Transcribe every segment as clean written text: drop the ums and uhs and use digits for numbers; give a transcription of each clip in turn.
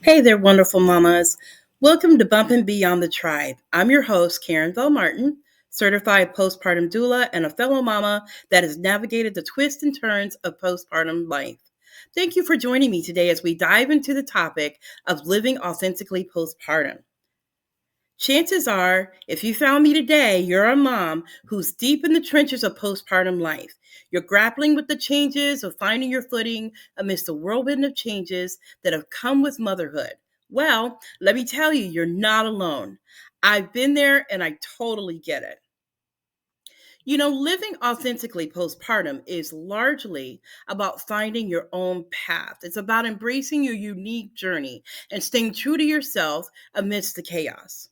Hey there, wonderful mamas. Welcome to Bumpin' Beyond the Tribe. I'm your host, Karen Bell Martin, certified postpartum doula and a fellow mama that has navigated the twists and turns of postpartum life. Thank you for joining me today as we dive into the topic of living authentically postpartum. Chances are, if you found me today, you're a mom who's deep in the trenches of postpartum life. You're grappling with the changes of finding your footing amidst the whirlwind of changes that have come with motherhood. Well, let me tell you, you're not alone. I've been there and I totally get it. Living authentically postpartum is largely about finding your own path. It's about embracing your unique journey and staying true to yourself amidst the chaos.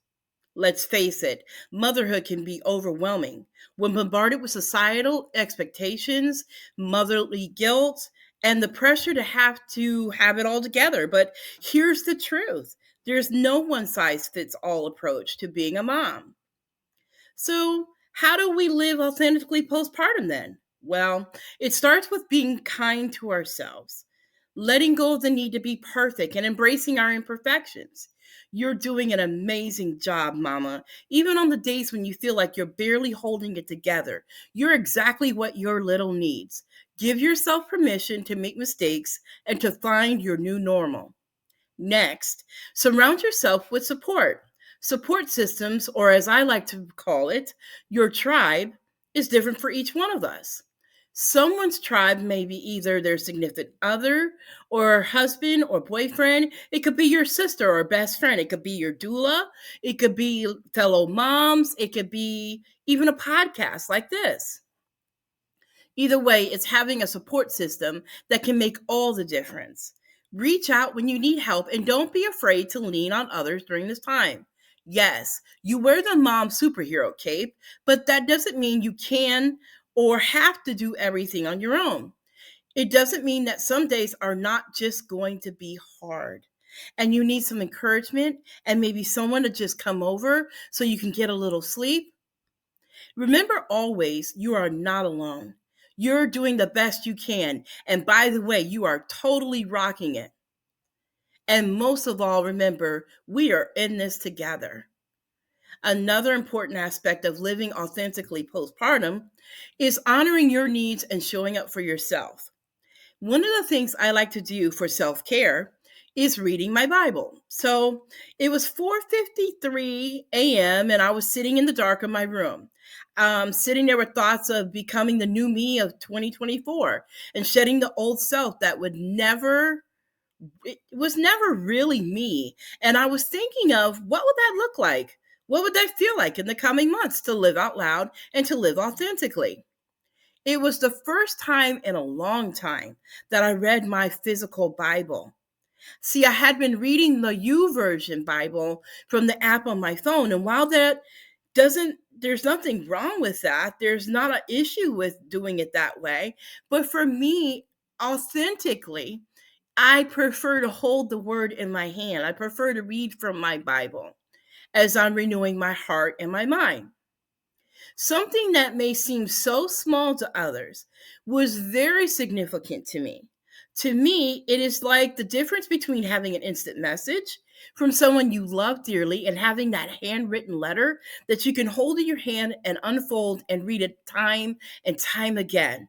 Let's face it, motherhood can be overwhelming. When bombarded with societal expectations, motherly guilt, and the pressure to have it all together. But here's the truth: there's no one size fits all approach to being a mom. So, how do we live authentically postpartum then? Well, it starts with being kind to ourselves, letting go of the need to be perfect and embracing our imperfections. You're doing an amazing job, mama. Even on the days when you feel like you're barely holding it together, you're exactly what your little needs. Give yourself permission to make mistakes and to find your new normal. Next, surround yourself with support. Support systems, or as I like to call it, your tribe, is different for each one of us. Someone's tribe may be either their significant other or husband or boyfriend. It could be your sister or best friend. It could be your doula. It could be fellow moms. It could be even a podcast like this. Either way, it's having a support system that can make all the difference. Reach out when you need help and don't be afraid to lean on others during this time. Yes, you wear the mom superhero cape, but that doesn't mean you can or have to do everything on your own. It doesn't mean that some days are not just going to be hard and you need some encouragement and maybe someone to just come over so you can get a little sleep. Remember always, you are not alone. You're doing the best you can. And by the way, you are totally rocking it. And most of all, remember, we are in this together. Another important aspect of living authentically postpartum is honoring your needs and showing up for yourself. One of the things I like to do for self-care is reading my Bible. So it was 4:53 a.m. and I was sitting in the dark of my room, sitting there with thoughts of becoming the new me of 2024 and shedding the old self that it was never really me. And I was thinking of what would that look like? What would that feel like in the coming months to live out loud and to live authentically? It was the first time in a long time that I read my physical Bible. See, I had been reading the YouVersion Bible from the app on my phone. And while there's nothing wrong with that. There's not an issue with doing it that way. But for me, authentically, I prefer to hold the word in my hand. I prefer to read from my Bible as I'm renewing my heart and my mind. Something that may seem so small to others was very significant to me. To me, it is like the difference between having an instant message from someone you love dearly and having that handwritten letter that you can hold in your hand and unfold and read it time and time again.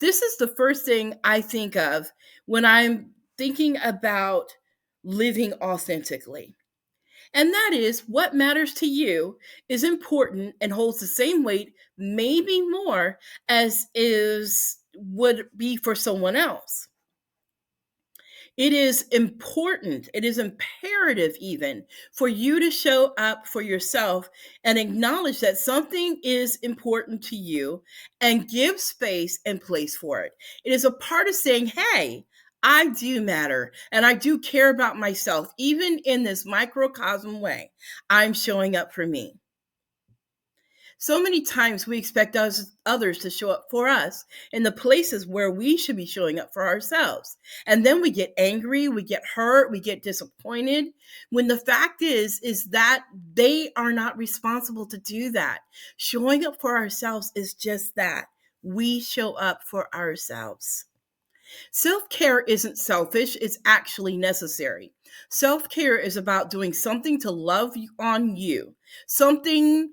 This is the first thing I think of when I'm thinking about living authentically. And that is what matters to you is important and holds the same weight, maybe more, as is would be for someone else. It is important, it is imperative even for you to show up for yourself and acknowledge that something is important to you and give space and place for it. It is a part of saying, hey, I do matter and I do care about myself, even in this microcosm way. I'm showing up for me. So many times we expect others to show up for us in the places where we should be showing up for ourselves. And then we get angry, we get hurt, we get disappointed. When the fact is that they are not responsible to do that. Showing up for ourselves is just that. We show up for ourselves. Self-care isn't selfish, it's actually necessary. Self-care is about doing something to love on you. Something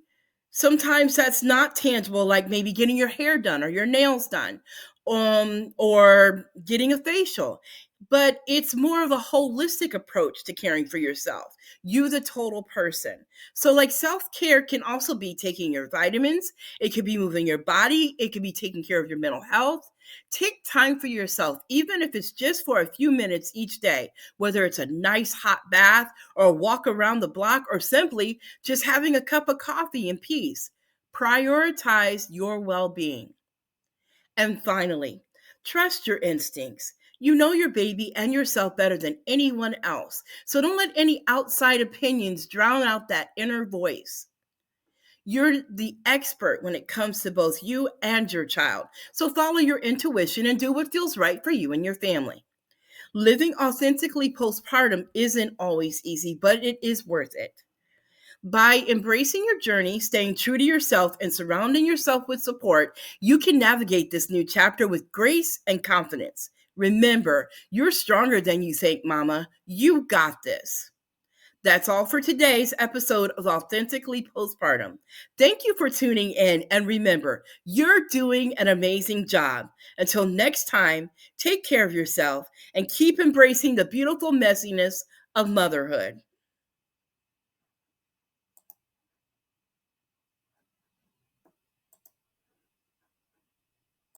sometimes that's not tangible, like maybe getting your hair done or your nails done, or getting a facial. But it's more of a holistic approach to caring for yourself, you the total person. So like self-care can also be taking your vitamins, it could be moving your body, it could be taking care of your mental health. Take time for yourself, even if it's just for a few minutes each day, whether it's a nice hot bath or a walk around the block or simply just having a cup of coffee in peace. Prioritize your well being. And finally, trust your instincts. You know your baby and yourself better than anyone else. So don't let any outside opinions drown out that inner voice. You're the expert when it comes to both you and your child. So follow your intuition and do what feels right for you and your family. Living authentically postpartum isn't always easy, but it is worth it. By embracing your journey, staying true to yourself, and surrounding yourself with support, you can navigate this new chapter with grace and confidence. Remember, you're stronger than you think, Mama. You got this. That's all for today's episode of Authentically Postpartum. Thank you for tuning in, and remember, you're doing an amazing job. Until next time, take care of yourself and keep embracing the beautiful messiness of motherhood.